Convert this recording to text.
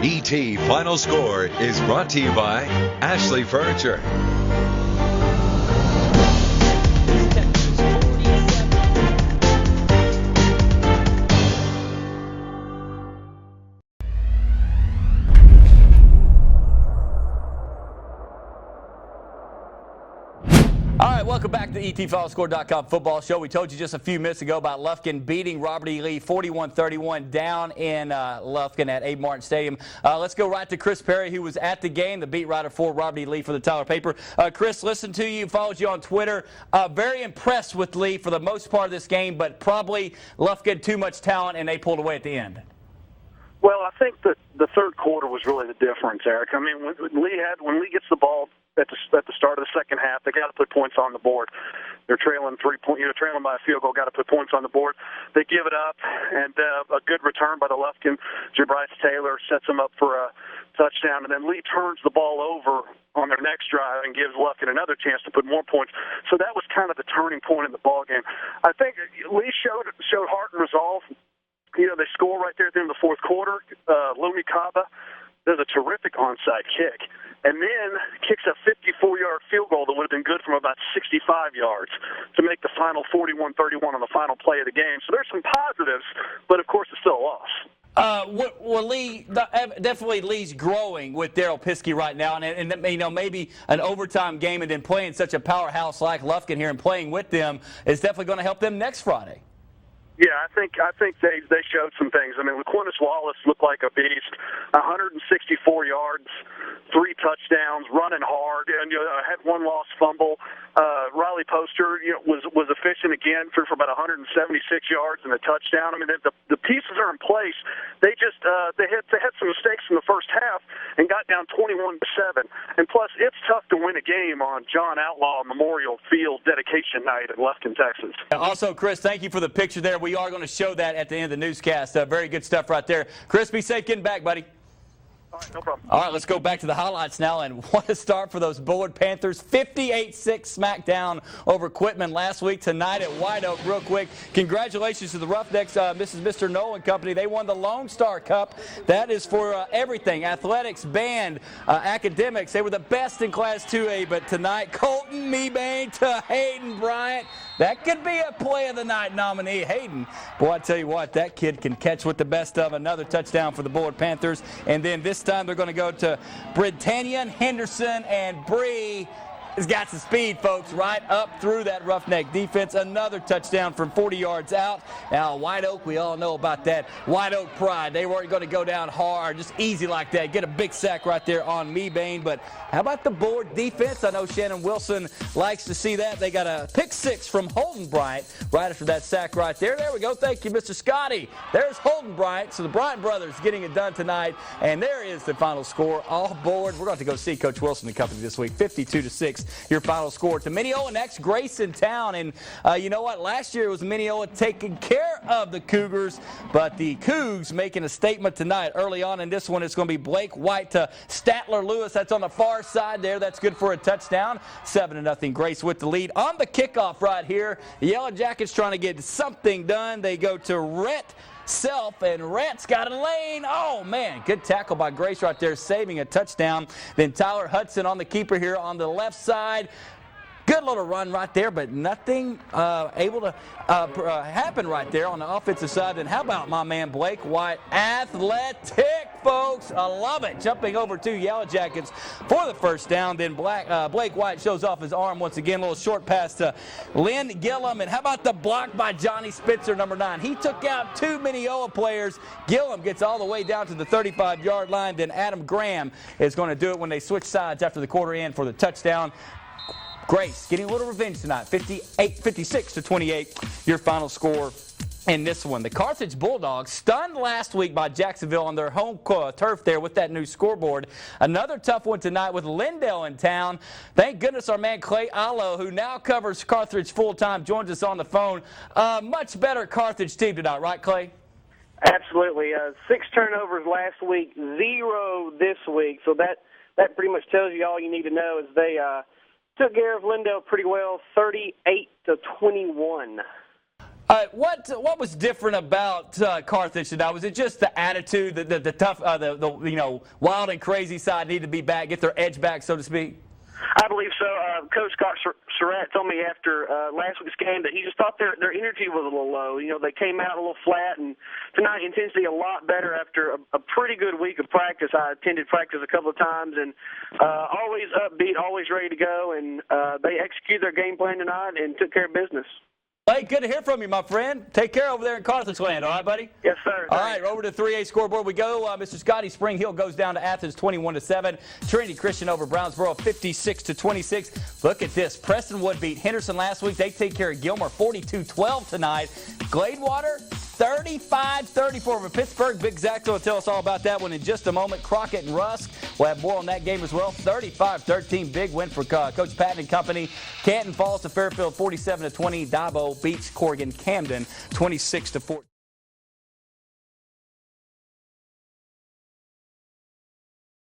ET Final Score is brought to you by Ashley Furniture. All right, welcome back to the ETFinalScore.com football show. We told you just a few minutes ago about Lufkin beating Robert E. Lee 41-31 down in Lufkin at Abe Martin Stadium. Let's go right to Chris Perry, who was at the game, the beat writer for Robert E. Lee for the Tyler Paper. Chris, listen to you, followed you on Twitter. Very impressed with Lee for the most part of this game, but probably Lufkin too much talent, and they pulled away at the end. Well, I think that the third quarter was really the difference, Eric. I mean, when Lee gets the ball at the start of the second half, they got to put points on the board. They're trailing trailing by a field goal, got to put points on the board. They give it up, and a good return by the Lufkin. Bryce Taylor sets them up for a touchdown, and then Lee turns the ball over on their next drive and gives Lufkin another chance to put more points. So that was kind of the turning point in the ball game. I think Lee showed heart and resolve. You know, they score right there at the end of the fourth quarter. Looney Kaba does a terrific onside kick, and then kicks a 54-yard field goal that would have been good from about 65 yards to make the final 41-31 on the final play of the game. So there's some positives, but of course it's still a loss. Well, Lee, definitely Lee's growing with Darryl Piskey right now, and you know, maybe an overtime game and then playing such a powerhouse like Lufkin here and playing with them is definitely going to help them next Friday. Yeah, I think they showed some things. I mean, LaQuintus Wallace looked like a beast. 164 yards, 3 touchdowns, running hard, and had one lost fumble. Riley Poster, was efficient again for about 176 yards and a touchdown. I mean, the pieces are in place. They just they had some mistakes in the first half and got down 21-7. And plus, it's tough to win a game on John Outlaw Memorial Field dedication night in Lufkin, Texas. Also, Chris, thank you for the picture there. We are going to show that at the end of the newscast. Very good stuff right there. Chris, be safe getting back, buddy. All right, no problem. All right, let's go back to the highlights now, and what a start for those Bullard Panthers. 58-6 smackdown over Quitman last week. Tonight at White Oak, real quick, congratulations to the Roughnecks, Mr. Nolan Company. They won the Lone Star Cup. That is for everything, athletics, band, academics. They were the best in Class 2A, but tonight, Colton Mebane to Hayden Bryant. That could be a play of the night nominee. Hayden, boy, I tell you what, that kid can catch with the best of. Another touchdown for the Bullard Panthers. And then this time they're going to go to Britannian, Henderson, and Bree. Has got some speed, folks, right up through that Roughneck defense. Another touchdown from 40 yards out. Now, White Oak, we all know about that. White Oak pride. They weren't going to go down hard, just easy like that. Get a big sack right there on Mebane. But how about the Bullard defense? I know Shannon Wilson likes to see that. They got a pick 6 from Holden Bryant right after that sack right there. There we go. Thank you, Mr. Scotty. There's Holden Bryant. So the Bryant brothers getting it done tonight. And there is the final score. All Bullard. We're going to go see Coach Wilson and company this week. 52-6. Your final score to Mineola. Next, Grayson Town. And you know what? Last year it was Mineola taking care of the Cougars, but the Cougs making a statement tonight. Early on in this one, it's going to be Blake White to Statler Lewis. That's on the far side there. That's good for a touchdown. 7-0 Grace with the lead. On the kickoff right here, the Yellow Jackets trying to get something done. They go to Rhett Self, and Rhett's got a lane. Oh, man, good tackle by Grace right there, saving a touchdown. Then Tyler Hudson on the keeper here on the left side. Good little run right there, but nothing able to happen right there on the offensive side. And how about my man Blake White? Athletic, folks. I love it. Jumping over 2 Yellow Jackets for the first down. Then Blake White shows off his arm once again. A little short pass to Lynn Gillum. And how about the block by Johnny Spitzer, number 9? He took out 2 Mineola players. Gillum gets all the way down to the 35-yard line. Then Adam Graham is going to do it when they switch sides after the quarter end for the touchdown. Grace getting a little revenge tonight, 56-28, your final score in this one. The Carthage Bulldogs stunned last week by Jacksonville on their home turf there with that new scoreboard. Another tough one tonight with Lindale in town. Thank goodness our man Clay Allo, who now covers Carthage full-time, joins us on the phone. Much better Carthage team tonight, right, Clay? Absolutely. 6 turnovers last week, 0 this week. So that pretty much tells you all you need to know is they took care of Lindale pretty well, 38-21. What was different about Carthage tonight? Was it just the attitude, the tough, the wild and crazy side needed to be back, get their edge back, so to speak? I believe so. Coach Scott Surratt told me after last week's game that he just thought their energy was a little low. They came out a little flat, and tonight intensity a lot better after a pretty good week of practice. I attended practice a couple of times, and always upbeat, always ready to go, and they executed their game plan tonight and took care of business. Hey, good to hear from you, my friend. Take care over there in Carthage land, all right, buddy? Yes, sir. All right, over to 3A scoreboard we go. Mr. Scotty Spring Hill goes down to Athens 21-7. Trinity Christian over Brownsboro 56-26. Look at this. Prestonwood beat Henderson last week. They take care of Gilmer 42-12 tonight. Gladewater 35-34 over Pittsburgh. Big Zach will tell us all about that one in just a moment. Crockett and Rusk, we'll have more on that game as well. 35-13, big win for Coach Patton and company. Canton falls to Fairfield 47-20. Dabo beats Corrigan Camden 26-14.